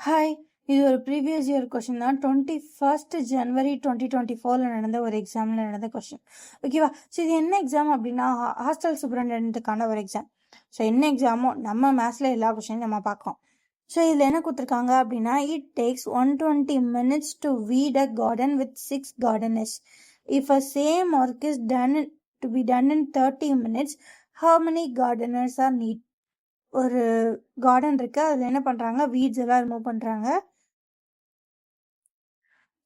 Hi, இது ஒரு previous year question தான். 21st January 2024 நடந்த ஒரு எக்ஸாமில் நடந்த கொஷின். ஓகேவா? ஸோ இது என்ன எக்ஸாம் அப்படின்னா ஹாஸ்டல் சூப்பரண்டென்ட்டுக்கான ஒரு எக்ஸாம். ஸோ என்ன எக்ஸாமோ நம்ம மேத்ஸில் எல்லா கொஷினையும் நம்ம பார்க்கலாம். ஸோ இதில் என்ன கொடுத்துருக்காங்க அப்படின்னா it takes 120 minutes to weed a garden with 6 gardeners. If a same work is to be done in 30 minutes, how many gardeners are need? ஒரு கார்டன் இருக்கு, அதில் என்ன பண்ணுறாங்க, வீட்ஸ் எல்லாம் ரிமூவ் பண்ணுறாங்க.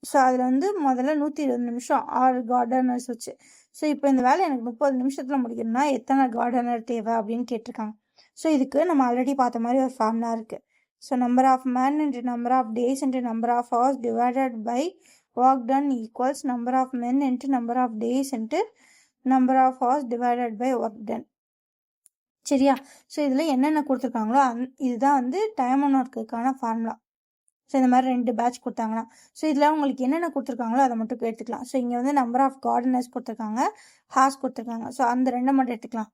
ஸோ அதில் முதல்ல 120 நிமிஷம் 6 கார்டனர்ஸ் வச்சு. ஸோ இப்போ இந்த வேலை எனக்கு 30 நிமிஷத்தில் முடிக்கணும்னா எத்தனை கார்டனர் தேவை அப்படின்னு கேட்டிருக்காங்க. ஸோ இதுக்கு நம்ம ஆல்ரெடி பார்த்த மாதிரி ஒரு ஃபார்முலா இருக்குது. So number of man into number of days into number of hours divided by work done equals number of men into number of days into number of hours divided by work done. சரியா? So இதில் என்னென்ன கொடுத்துருக்காங்களோ இதுதான் time and ஒர்க்குக்கான formula. So இந்த மாதிரி 2 batch கொடுத்தாங்கன்னா so இதில் உங்களுக்கு என்னென்ன கொடுத்துருக்காங்களோ அதை மட்டும் எடுத்துக்கலாம். ஸோ இங்கே நம்பர் ஆஃப் கார்டனர்ஸ் கொடுத்துருக்காங்க, ஹார்ஸ் கொடுத்துருக்காங்க. ஸோ அந்த 2 மட்டும் எடுத்துக்கலாம்.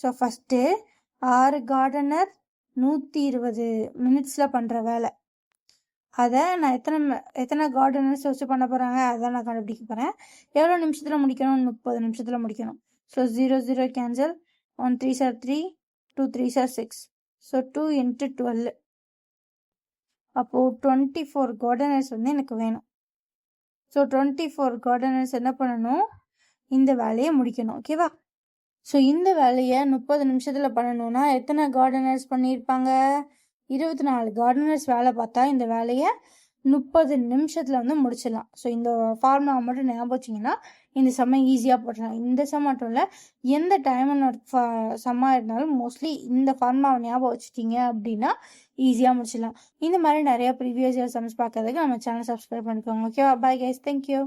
ஸோ ஃபஸ்ட்டு 6 கார்டனர் 120 மினிட்ஸில் பண்ணுற வேலை. அதை நான் எத்தனை கார்டனர்ஸ் வச்சு பண்ண போகிறாங்க அதான் நான் கண்டுபிடிக்க போகிறேன். எவ்வளோ நிமிஷத்தில் முடிக்கணும்? 30 நிமிஷத்தில் முடிக்கணும். So 0 0 cancel, 1 3s are 3, 2 3s are 6. So 2 into 12. அப்போது 24 கார்டனர்ஸ் எனக்கு வேணும். ஸோ 24 கார்டனர்ஸ் என்ன பண்ணணும்? இந்த வேலையை முடிக்கணும். ஓகேவா? ஸோ இந்த வேலையை 30 நிமிஷத்தில் பண்ணணும்னா எத்தனை கார்டனர்ஸ் பண்ணியிருப்பாங்க? 24 கார்டனர்ஸ் வேலை பார்த்தா இந்த வேலையை 30 நிமிஷத்தில் முடிச்சிடலாம். ஸோ இந்த ஃபார்முலா மட்டும் ஞாபகம் வச்சிங்கன்னா இந்த செம்ம ஈஸியாக போட்டுடலாம். இந்த செம் மட்டும் இல்லை, எந்த டைம் செம்மாக இருந்தாலும் மோஸ்ட்லி இந்த ஃபார்முலாவை ஞாபகம் வச்சுட்டீங்க அப்படின்னா ஈஸியாக முடிச்சிடலாம். இந்த மாதிரி நிறையா ப்ரீவியஸ் இயர் சம்ஸ் பார்க்கறதுக்கு நம்ம சேனல் சப்ஸ்கிரைப் பண்ணிக்கோங்க. ஓகேவா? Bye guys, thank you.